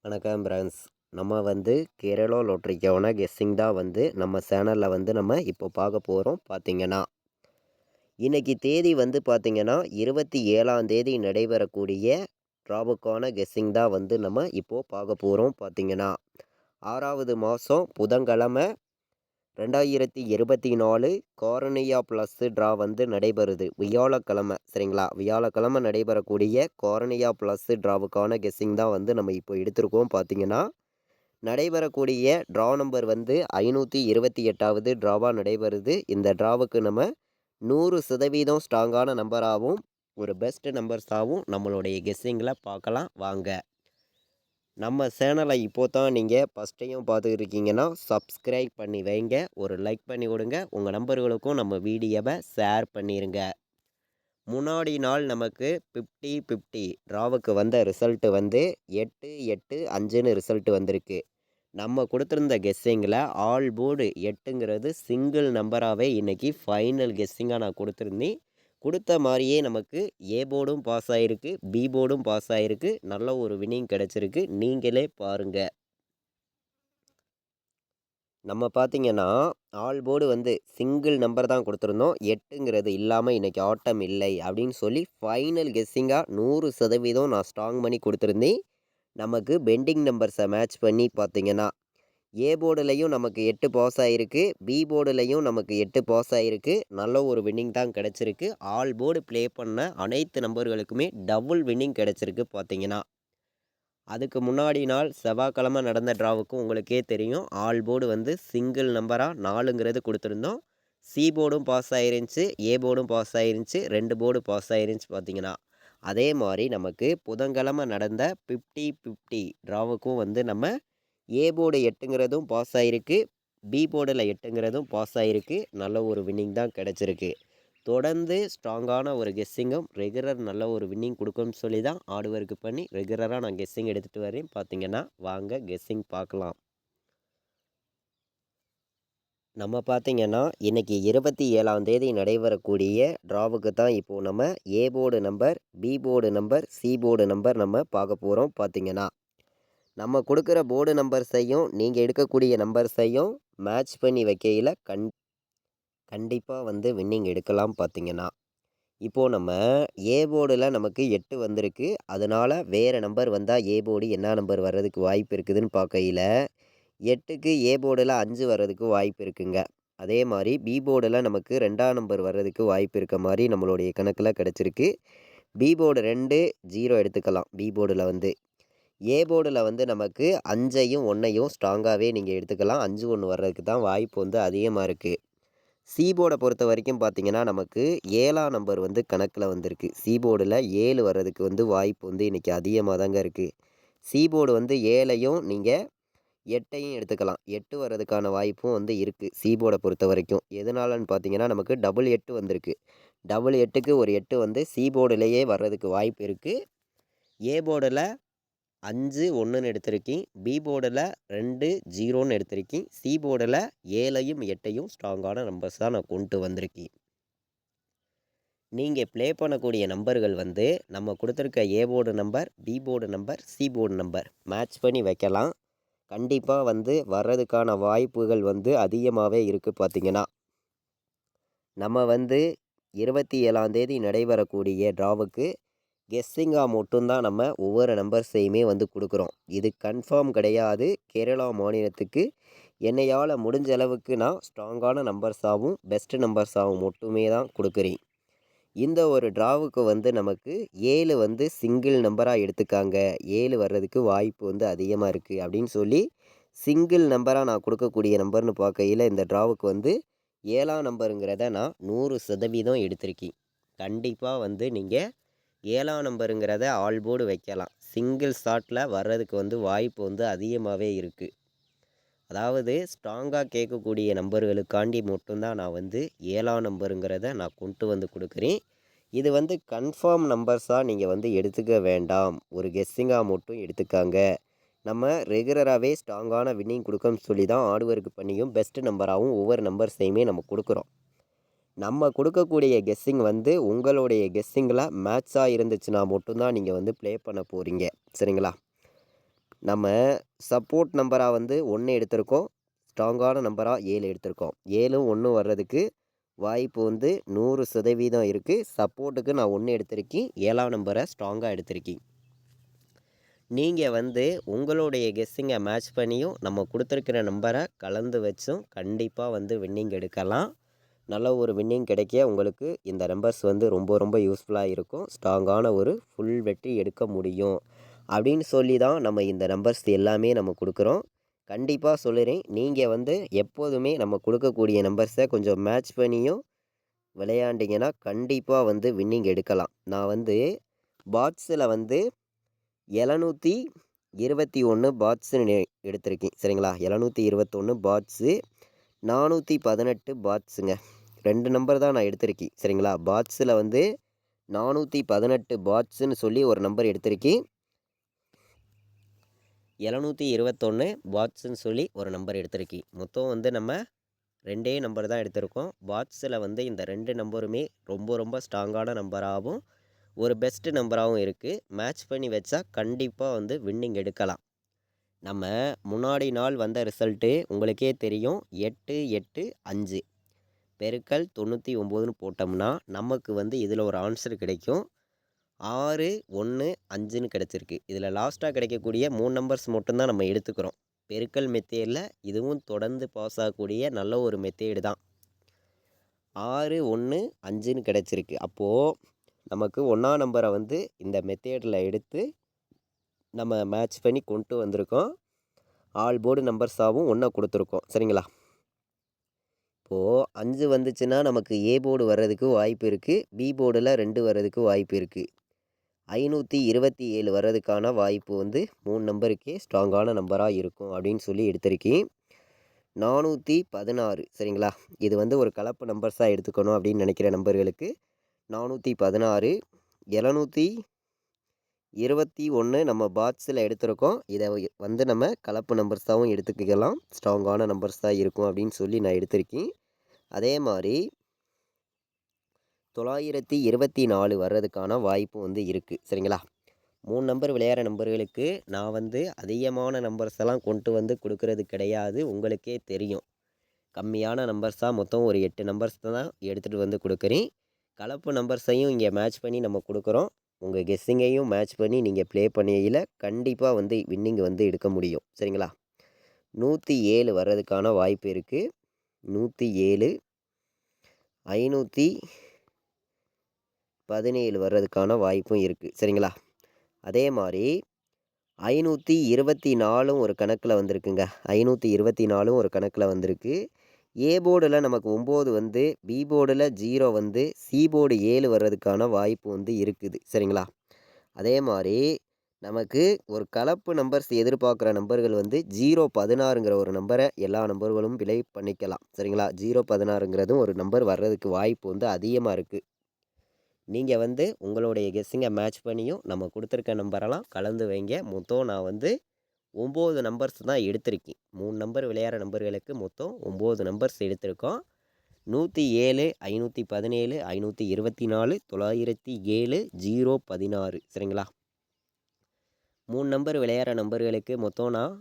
வணக்கம் ஃப்ரெண்ட்ஸ். நம்ம வந்து கேரளா லாட்ரிக்கான கெஸ்ஸிங் தான் வந்து நம்ம சேனலில் வந்து நம்ம இப்போ பார்க்க போகிறோம். பார்த்தீங்கன்னா இன்னைக்கு தேதி வந்து பார்த்தீங்கன்னா 27ஆம் தேதி நடைபெறக்கூடிய ட்ராவுக்கான கெஸ்ஸிங் தான் வந்து நம்ம இப்போது பார்க்க போகிறோம். பார்த்தீங்கன்னா 6வது மாதம் புதன்கிழமை 2024 கார்னியா ப்ளஸ் ட்ரா வந்து நடைபெறுது. வியாழக்கிழமை, சரிங்களா? வியாழக்கிழமை நடைபெறக்கூடிய கார்னியா ப்ளஸ் ட்ராவுக்கான கெஸ்ஸிங் தான் வந்து நம்ம இப்போ எடுத்திருக்கோம். பார்த்தீங்கன்னா நடைபெறக்கூடிய ட்ரா நம்பர் வந்து 528வது ட்ராவாக நடைபெறுது. இந்த ட்ராவுக்கு நம்ம 100% ஸ்ட்ராங்கான நம்பராகவும் ஒரு பெஸ்ட் நம்பர்ஸாகவும் நம்மளுடைய கெஸ்ஸிங்கில் பார்க்கலாம் வாங்க. நம்ம சேனலை இப்போ தான் நீங்கள் ஃபஸ்ட் டைம் பார்த்துக்கிட்டு இருக்கீங்கன்னா சப்ஸ்கிரைப் பண்ணி வைங்க, ஒரு லைக் பண்ணி விடுங்க, உங்கள் நம்பர்களுக்கும் நம்ம வீடியோவை ஷேர் பண்ணிடுங்க. முன்னாடி நாள் நமக்கு 50-50 ட்ராவுக்கு வந்த ரிசல்ட்டு வந்து 8-8-5ன்னு ரிசல்ட்டு வந்திருக்கு. நம்ம கொடுத்துருந்த கெஸ்ஸிங்கில் ஆல் போர்டு 8ங்கிறது சிங்கிள் நம்பராகவே இன்றைக்கி ஃபைனல் கெஸ்ஸிங்காக நான் கொடுத்துருந்தேன். கொடுத்த மாதிரியே நமக்கு ஏ போர்டும் பாஸ் ஆகிருக்கு, பி போர்டும் பாஸ் ஆகிருக்கு. நல்ல ஒரு வின்னிங் கிடச்சிருக்கு. நீங்களே பாருங்கள். நம்ம பார்த்தீங்கன்னா ஆல் போர்டு வந்து சிங்கிள் நம்பர் தான் கொடுத்துருந்தோம். 8ங்கிறது இல்லாமல் இன்றைக்கி ஆட்டம் இல்லை அப்படின்னு சொல்லி ஃபைனல் கெஸ்ஸிங்காக 100% நான் ஸ்ட்ராங் பண்ணி கொடுத்துருந்தேன். நமக்கு பெண்டிங் நம்பர்ஸை மேட்ச் பண்ணி பார்த்தீங்கன்னா ஏ போர்டுலையும் நமக்கு 8 பாஸ் ஆகிருக்கு, பி போர்டுலையும் நமக்கு 8 பாஸ் ஆகிருக்கு. நல்ல ஒரு வின்னிங் தான் கிடச்சிருக்கு. ஆல் போர்டு ப்ளே பண்ண அனைத்து நம்பர்களுக்குமே டபுள் வின்னிங் கிடச்சிருக்கு. பார்த்தீங்கன்னா அதுக்கு முன்னாடி நாள் செவ்வாய்க்கிழமை நடந்த ட்ராவுக்கும் உங்களுக்கே தெரியும். ஆல் போர்டு வந்து சிங்கிள் நம்பராக 4ங்கிறது கொடுத்துருந்தோம். சி போர்டும் பாஸ் ஆயிருந்துச்சு, ஏ போர்டும் பாஸ் ஆயிருந்துச்சு, 2 போர்டு பாஸ் ஆயிருந்துச்சு. பார்த்தீங்கன்னா அதே மாதிரி நமக்கு புதன்கிழமை நடந்த 50-50 ட்ராவுக்கும் வந்து நம்ம ஏ போர்டு 8ங்கிறதும் பாஸ் ஆகிருக்கு, பி போர்டில் 8ங்கிறதும் பாஸ் ஆகிருக்கு. நல்ல ஒரு வின்னிங் தான் கிடச்சிருக்கு. தொடர்ந்து ஸ்ட்ராங்கான ஒரு கெஸ்ஸிங்கும் ரெகுலர் நல்ல ஒரு வின்னிங் கொடுக்கும்னு சொல்லி தான் ஹார்ட் ஒர்க் பண்ணி ரெகுலராக நான் கெஸ்ஸிங் எடுத்துகிட்டு வரேன். பார்த்தீங்கன்னா வாங்க கெஸ்ஸிங் பார்க்கலாம். நம்ம பார்த்தீங்கன்னா இன்றைக்கி 27ஆம் தேதி நடைபெறக்கூடிய ட்ராவுக்கு தான் இப்போது நம்ம A board number, B board number, C board number நம்ம பார்க்க போகிறோம். பார்த்தீங்கன்னா நம்ம கொடுக்குற போர்டு நம்பர்ஸையும் நீங்கள் எடுக்கக்கூடிய நம்பர்ஸையும் மேட்ச் பண்ணி வைக்கையில் கண்டிப்பாக வந்து வின்னிங் எடுக்கலாம். பார்த்தீங்கன்னா இப்போது நம்ம ஏ போர்டில் நமக்கு 8 வந்திருக்கு. அதனால் வேறு நம்பர் வந்தால் ஏ போர்டு என்ன நம்பர் வர்றதுக்கு வாய்ப்பு இருக்குதுன்னு பார்க்கையில் 8க்கு ஏ போர்டில் 5 வர்றதுக்கு வாய்ப்பு இருக்குங்க. அதே மாதிரி பி போர்டில் நமக்கு 2ஆம் நம்பர் வர்றதுக்கு வாய்ப்பு இருக்க மாதிரி நம்மளுடைய கணக்கில் கிடச்சிருக்கு. பி போர்டு 2 0 எடுத்துக்கலாம். பி போர்டில் வந்து ஏ போர்டில் வந்து நமக்கு 5ஐயும் 1ஐயும் ஸ்ட்ராங்காகவே நீங்கள் எடுத்துக்கலாம். 5 1 வர்றதுக்கு தான் வாய்ப்பு வந்து அதிகமாக இருக்குது. சி போர்டை பொறுத்த வரைக்கும் பார்த்தீங்கன்னா நமக்கு 7ஆம் நம்பர் வந்து கணக்கில் வந்திருக்கு. சி போர்டில் 7 வர்றதுக்கு வந்து வாய்ப்பு வந்து இன்றைக்கி அதிகமாக தாங்க இருக்குது. சி போர்டு வந்து 7ஐயும் நீங்கள் 8ஐயும் எடுத்துக்கலாம். 8 வர்றதுக்கான வாய்ப்பும் வந்து இருக்குது சி போர்டை பொறுத்த வரைக்கும். எதனாலன்னு பார்த்தீங்கன்னா நமக்கு டபுள் 8 வந்திருக்கு. டபுள் 8க்கு ஒரு 8 வந்து சி போர்டுலேயே வர்றதுக்கு வாய்ப்பு இருக்குது. ஏ போர்டில் 5 1ன்னு எடுத்திருக்கேன், பி போர்டில் 2 0ன்னு எடுத்திருக்கேன், சி போர்டில் 7ஐயும் 8ஐயும் ஸ்ட்ராங்கான நம்பர்ஸ் தான் நான் கொண்டு வந்திருக்கேன். நீங்கள் ப்ளே பண்ணக்கூடிய நம்பர்கள் வந்து நம்ம கொடுத்துருக்க A board number, B board number, C board number match பண்ணி வைக்கலாம். கண்டிப்பாக வந்து வர்றதுக்கான வாய்ப்புகள் வந்து அதிகமாகவே இருக்குது. பார்த்தீங்கன்னா நம்ம வந்து 27ஆம் தேதி நடைபெறக்கூடிய ட்ராவுக்கு கெஸ்ஸிங்காக மட்டும்தான் நம்ம ஒவ்வொரு நம்பர்ஸையுமே வந்து கொடுக்குறோம். இது கன்ஃபார்ம் கிடையாது. கேரளா மாநிலத்துக்கு என்னையால் முடிஞ்ச அளவுக்கு நான் ஸ்ட்ராங்கான நம்பர்ஸாகவும் பெஸ்ட் நம்பர்ஸாகவும் மட்டுமே தான் கொடுக்குறேன். இந்த ஒரு ட்ராவுக்கு வந்து நமக்கு 7 வந்து சிங்கிள் நம்பராக எடுத்துக்காங்க, 7 வர்றதுக்கு வாய்ப்பு வந்து அதிகமாக இருக்குது அப்படின்னு சொல்லி சிங்கிள் நம்பராக நான் கொடுக்கக்கூடிய நம்பர்னு பார்க்கையில் இந்த ட்ராவுக்கு வந்து 7ஆம் நம்பருங்கிறத நான் 100% எடுத்திருக்கேன். கண்டிப்பாக வந்து நீங்கள் 7ஆம் நம்பருங்கிறத ஆல் போர்டு வைக்கலாம். சிங்கிள் ஷாட்டில் வர்றதுக்கு வந்து வாய்ப்பு வந்து அதிகமாகவே இருக்குது. அதாவது ஸ்ட்ராங்காக கேட்கக்கூடிய நம்பர்களுக்காண்டி மட்டும்தான் நான் வந்து 7ஆம் நம்பருங்கிறத நான் கொண்டு வந்து கொடுக்குறேன். இது வந்து கன்ஃபார்ம் நம்பர்ஸாக நீங்கள் வந்து எடுத்துக்க வேண்டாம். ஒரு கெஸ்ஸிங்காக மட்டும் எடுத்துக்காங்க. நம்ம ரெகுலராகவே ஸ்ட்ராங்கான வின்னிங் கொடுக்கணும்னு சொல்லி தான் ஹார்ட் ஒர்க் பண்ணியும் பெஸ்ட் நம்பராகவும் ஒவ்வொரு நம்பர்ஸையுமே நம்ம கொடுக்குறோம். நம்ம கொடுக்கக்கூடிய கெஸ்ஸிங் வந்து உங்களுடைய கெஸ்ஸிங்கில் மேட்சாக இருந்துச்சுன்னா மட்டும்தான் நீங்கள் வந்து ப்ளே பண்ண போகிறீங்க. சரிங்களா? நம்ம சப்போர்ட் நம்பராக வந்து 1 எடுத்திருக்கோம். ஸ்ட்ராங்கான நம்பராக 7 எடுத்திருக்கோம். 7ம் 1 வர்றதுக்கு வாய்ப்பு வந்து 100% இருக்குது. சப்போர்ட்டுக்கு நான் 1 எடுத்திருக்கேன். 7ஆம் நம்பரை ஸ்ட்ராங்காக எடுத்திருக்கேன். நீங்கள் வந்து உங்களுடைய கெஸ்ஸிங்கை மேட்ச் பண்ணியும் நம்ம கொடுத்துருக்கிற நம்பரை கலந்து வச்சும் கண்டிப்பாக வந்து வின்னிங் எடுக்கலாம். நல்ல ஒரு வின்னிங் கிடைக்க உங்களுக்கு இந்த நம்பர்ஸ் வந்து ரொம்ப ரொம்ப யூஸ்ஃபுல்லாக இருக்கும். ஸ்ட்ராங்கான ஒரு ஃபுல் வெற்றி எடுக்க முடியும் அப்படின்னு சொல்லி தான் நம்ம இந்த நம்பர்ஸ் எல்லாமே நம்ம கொடுக்குறோம். கண்டிப்பாக சொல்லுறேன், நீங்கள் வந்து எப்போதுமே நம்ம கொடுக்கக்கூடிய நம்பர்ஸை கொஞ்சம் மேட்ச் பண்ணியும் விளையாண்டிங்கன்னா கண்டிப்பாக வந்து வின்னிங் எடுக்கலாம். நான் வந்து பாட்ஸில் வந்து 721 பாட்ஸுன்னு எடுத்திருக்கேன். சரிங்களா? 721 பாட்ஸு, 418 பாட்ஸுங்க. 2 நம்பர் தான் நான் எடுத்திருக்கேன். சரிங்களா? பாட்ஸில் வந்து 418 பாட்ஸுன்னு சொல்லி ஒரு நம்பர் எடுத்திருக்கேன். 721 பாட்ஸுன்னு சொல்லி ஒரு நம்பர் எடுத்திருக்கேன். மொத்தம் வந்து நம்ம 2 நம்பர் தான் எடுத்திருக்கோம். பாட்ஸில் வந்து இந்த 2 நம்பருமே ரொம்ப ரொம்ப ஸ்ட்ராங்கான நம்பராகவும் ஒரு பெஸ்ட்டு நம்பராகவும் இருக்குது. மேட்ச் பண்ணி வச்சா கண்டிப்பாக வந்து வின்னிங் எடுக்கலாம். நம்ம முன்னாடி நாள் வந்த ரிசல்ட்டு உங்களுக்கே தெரியும். 885 பெருக்கல் 99ன்னு போட்டோம்னா நமக்கு வந்து இதில் ஒரு ஆன்சர் கிடைக்கும். 615ன்னு கிடச்சிருக்கு. இதில் லாஸ்ட்டாக கிடைக்கக்கூடிய 3 நம்பர்ஸ் மட்டும்தான் நம்ம எடுத்துக்கிறோம். பெருக்கல் மெத்தேடில் இதுவும் தொடர்ந்து பாஸ் ஆகக்கூடிய நல்ல ஒரு மெத்தேடு தான். 615ன்னு கிடச்சிருக்கு. அப்போது நமக்கு 1ஆம் நம்பரை வந்து இந்த மெத்தேடில் எடுத்து நம்ம மேட்ச் பண்ணி கொண்டு வந்திருக்கோம். ஆல் போர்டு நம்பர்ஸாகவும் 1 கொடுத்துருக்கோம். சரிங்களா? இப்போது 5 வந்துச்சுன்னா நமக்கு ஏ போர்டு வர்றதுக்கு வாய்ப்பு இருக்குது. பி போர்டில் 2 வர்றதுக்கு வாய்ப்பு இருக்குது. 527 வர்றதுக்கான வாய்ப்பு வந்து 3 நம்பருக்கே ஸ்ட்ராங்கான நம்பராக இருக்கும் அப்படின்னு சொல்லி எடுத்திருக்கேன். 416 சரிங்களா? இது வந்து ஒரு கலப்பு நம்பர்ஸாக எடுத்துக்கணும் அப்படின்னு நினைக்கிற நம்பர்களுக்கு 416, 721 நம்ம பாக்ஸில் எடுத்திருக்கோம். இதை வந்து நம்ம கலப்பு நம்பர்ஸாகவும் எடுத்துக்கலாம். ஸ்ட்ராங்கான நம்பர்ஸ் தான் இருக்கும் அப்படின்னு சொல்லி நான் எடுத்திருக்கேன். அதே மாதிரி 924 வர்றதுக்கான வாய்ப்பு வந்து இருக்குது. சரிங்களா? 3 நம்பர் விளையாடுற நம்பர்களுக்கு நான் வந்து அதிகமான நம்பர்ஸ் எல்லாம் கொண்டு வந்து கொடுக்கறது கிடையாது. உங்களுக்கே தெரியும். கம்மியான நம்பர்ஸாக மொத்தம் ஒரு 8 நம்பர்ஸ் தான் எடுத்துகிட்டு வந்து கொடுக்குறேன். கலப்பு நம்பர்ஸையும் இங்கே மேட்ச் பண்ணி நம்ம கொடுக்குறோம். உங்கள் கெஸ்ஸிங்கையும் மேட்ச் பண்ணி நீங்கள் ப்ளே பண்ணியில் கண்டிப்பாக வந்து வின்னிங் வந்து எடுக்க முடியும். சரிங்களா? 107 வர்றதுக்கான வாய்ப்பு இருக்குது. 107, 517 வர்றதுக்கான வாய்ப்பும் இருக்குது. சரிங்களா? அதே மாதிரி 524ம் ஒரு கணக்கில் வந்திருக்குங்க. 524ம் ஒரு கணக்கில் வந்திருக்கு. ஏ போர்டில் நமக்கு 9 வந்து, பி போர்டில் 0 வந்து, சி போர்டு 7 வர்றதுக்கான வாய்ப்பு வந்து இருக்குது. சரிங்களா? அதே மாதிரி நமக்கு ஒரு கலப்பு நம்பர்ஸ் எதிர்பார்க்குற நம்பர்கள் வந்து 016ங்கிற ஒரு நம்பரை எல்லா நம்பர்களும் ப்ளே பண்ணிக்கலாம். சரிங்களா? 016ங்கிறதும் ஒரு நம்பர் வர்றதுக்கு வாய்ப்பு வந்து அதிகமாக இருக்குது. நீங்கள் வந்து உங்களுடைய கெஸ்ஸிங்கை மேட்ச் பண்ணியும் நம்ம கொடுத்துருக்க நம்பரெல்லாம் கலந்து வைங்க. மொத்தம் நான் வந்து 9 நம்பர்ஸ் தான் எடுத்திருக்கேன். 3 நம்பர் விளையாடுற நம்பர்களுக்கு மொத்தம் 9 நம்பர்ஸ் எடுத்திருக்கோம். 107, 517, 524, 907, 016 சரிங்களா? 3 நம்பர் விளையாடுற நம்பர்களுக்கு மொத்தம் நான்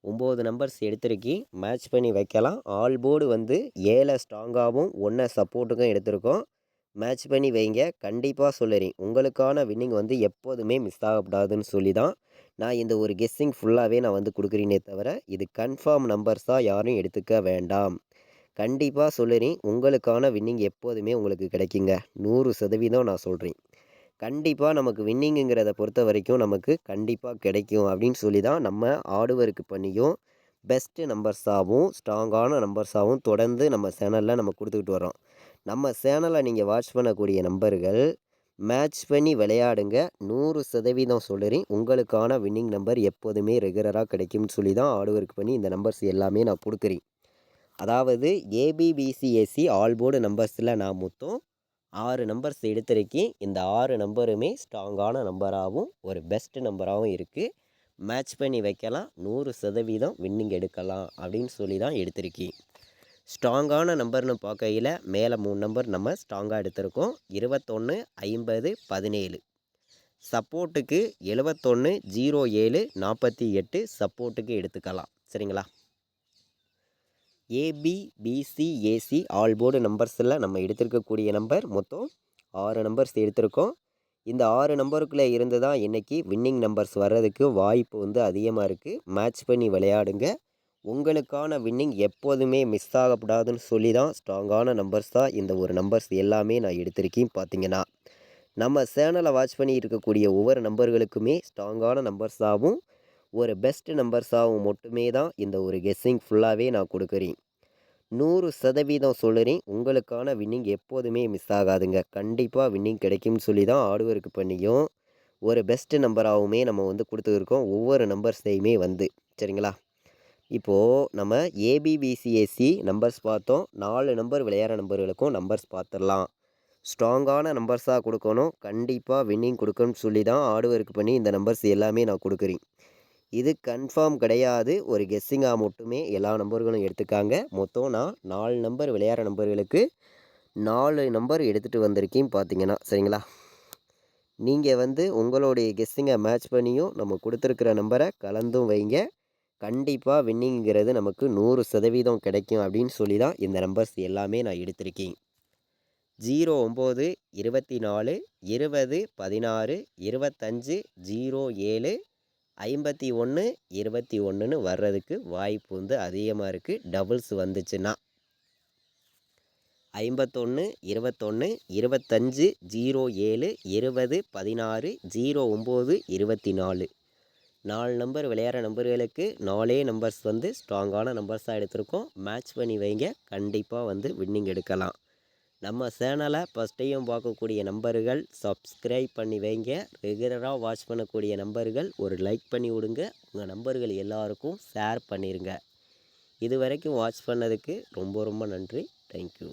9 நம்பர்ஸ் எடுத்திருக்கேன். மேட்ச் பண்ணி வைக்கலாம். ஆல் போர்டு வந்து 7 ஸ்ட்ராங்காகவும் 1 சப்போர்ட்டுக்கும் எடுத்திருக்கோம். மேட்ச் பண்ணி வைங்க. கண்டிப்பாக சொல்லுறேன், உங்களுக்கான வின்னிங் வந்து எப்போதுமே மிஸ் ஆகக்கூடாதுன்னு சொல்லி தான் நான் இந்த ஒரு கெஸ்ஸிங் ஃபுல்லாகவே நான் வந்து கொடுக்குறேனே தவிர இது கன்ஃபார்ம் நம்பர்ஸாக யாரும் எடுத்துக்க வேண்டாம். கண்டிப்பாக சொல்லுறேன், உங்களுக்கான வின்னிங் எப்போதுமே உங்களுக்கு கிடைக்குங்க. 100% நான் சொல்கிறேன். கண்டிப்பாக நமக்கு வின்னிங்குங்கிறத பொறுத்த வரைக்கும் நமக்கு கண்டிப்பாக கிடைக்கும் அப்படின்னு சொல்லி தான் நம்ம ஹார்ட் ஒர்க் பண்ணியும் பெஸ்ட்டு நம்பர்ஸாகவும் ஸ்ட்ராங்கான நம்பர்ஸாகவும் தொடர்ந்து நம்ம சேனலில் நம்ம கொடுத்துக்கிட்டு வரோம். நம்ம சேனலை நீங்கள் வாட்ச் பண்ணக்கூடிய நம்பர்கள் மேட்ச் பண்ணி விளையாடுங்க. 100% சொல்லுறேன், உங்களுக்கான வின்னிங் நம்பர் எப்போதுமே ரெகுலராக கிடைக்கும்னு சொல்லி தான் ஹார்ட் ஒர்க் பண்ணி இந்த நம்பர்ஸ் எல்லாமே நான் கொடுக்குறேன். அதாவது ஏபிபிசிஎஸ்சி ஆல் போர்டு நம்பர்ஸில் நான் மொத்தம் 6 நம்பர்ஸ் எடுத்திருக்கேன். இந்த 6 நம்பருமே ஸ்ட்ராங்கான நம்பராகவும் ஒரு பெஸ்ட் நம்பராகவும் இருக்குது. மேட்ச் பண்ணி வைக்கலாம். 100% வின்னிங் எடுக்கலாம் அப்படின்னு சொல்லி தான் எடுத்திருக்கேன். ஸ்ட்ராங்கான நம்பர்னு பார்க்கையில் மேலே 3 நம்பர் நம்ம ஸ்ட்ராங்காக எடுத்திருக்கோம். 21, 50, 17. சப்போர்ட்டுக்கு 710748 சப்போர்ட்டுக்கு எடுத்துக்கலாம். சரிங்களா? ஏபிபிசிஏசி ஆல் போர்டு நம்பர்ஸில் நம்ம எடுத்திருக்கக்கூடிய நம்பர் மொத்தம் 6 நம்பர்ஸ் எடுத்திருக்கோம். இந்த 6 நம்பருக்குள்ளே இருந்து தான் இன்றைக்கி வின்னிங் நம்பர்ஸ் வர்றதுக்கு வாய்ப்பு வந்து அதிகமாக இருக்குது. மேட்ச் பண்ணி விளையாடுங்க. உங்களுக்கான வின்னிங் எப்போதுமே மிஸ் ஆகக்கூடாதுன்னு சொல்லி தான் ஸ்ட்ராங்கான நம்பர்ஸ் தான் இந்த ஒரு நம்பர்ஸ் எல்லாமே நான் எடுத்திருக்கேன். பார்த்தீங்கன்னா நம்ம சேனலை வாட்ச் பண்ணி இருக்கக்கூடிய ஒவ்வொரு நம்பர்களுக்குமே ஸ்ட்ராங்கான நம்பர்ஸாகவும் ஒரு பெஸ்ட் நம்பர்ஸாகவும் மட்டுமே தான் இந்த ஒரு கெஸ்ஸிங் ஃபுல்லாகவே நான் கொடுக்குறேன். 100% சொல்லுறேன், உங்களுக்கான வின்னிங் எப்போதுமே மிஸ் ஆகாதுங்க. கண்டிப்பாக வின்னிங் கிடைக்கும்னு சொல்லி தான் ஹார்ட் ஒர்க் பண்ணியும் ஒரு பெஸ்ட் நம்பராகவுமே நம்ம வந்து கொடுத்துருக்கோம் ஒவ்வொரு நம்பர்ஸையுமே வந்து. சரிங்களா? இப்போது நம்ம ஏபிபிசிஎஸ்சி நம்பர்ஸ் பார்த்தோம். 4 நம்பர் விளையாடுற நம்பர்களுக்கும் நம்பர்ஸ் பார்த்துடலாம். ஸ்ட்ராங்கான நம்பர்ஸாக கொடுக்கணும், கண்டிப்பாக வின்னிங் கொடுக்கணும்னு சொல்லி தான் ஹார்ட் ஒர்க் பண்ணி இந்த நம்பர்ஸ் எல்லாமே நான் கொடுக்குறேன். இது கன்ஃபார்ம் கிடையாது, ஒரு கெஸ்ஸிங்காக மட்டுமே எல்லா நம்பர்களும் எடுத்துக்காங்க. மொத்தம் நான் 4 நம்பர் விளையாடுற நம்பர்களுக்கு 4 நம்பர் எடுத்துகிட்டு வந்திருக்கேன். பார்த்தீங்கன்னா சரிங்களா? நீங்கள் வந்து உங்களுடைய கெஸ்ஸிங்கை மேட்ச் பண்ணியும் நம்ம கொடுத்துருக்கிற நம்பரை கலந்தும் வைங்க. கண்டிப்பாக வின்னிங்கிறது நமக்கு 100% கிடைக்கும் அப்படின்னு சொல்லி தான் இந்த நம்பர்ஸ் எல்லாமே நான் எடுத்திருக்கேன். 09 24 20 16 25 07 51 21ன்னு வர்றதுக்கு வாய்ப்பு வந்து அதிகமாக இருக்குது. டபுள்ஸ் வந்துச்சுன்னா 51 21 25 07 20 16 09 24 4 நம்பர் விளையாடுற நம்பர்களுக்கு 4 நம்பர்ஸ் வந்து ஸ்ட்ராங்கான நம்பர்ஸாக எடுத்திருக்கோம். மேட்ச் பண்ணி வைங்க, கண்டிப்பாக வந்து வின்னிங் எடுக்கலாம். நம்ம சேனலை ஃபஸ்ட் டைம் பார்க்கக்கூடிய நம்பர்கள் சப்ஸ்கிரைப் பண்ணி வைங்க. ரெகுலராக வாட்ச் பண்ணக்கூடிய நம்பர்கள் ஒரு லைக் பண்ணி விடுங்க. உங்கள் நம்பர்கள் எல்லாருக்கும் ஷேர் பண்ணிடுங்க. இது வரைக்கும் வாட்ச் பண்ணதுக்கு ரொம்ப ரொம்ப நன்றி. தேங்க்யூ.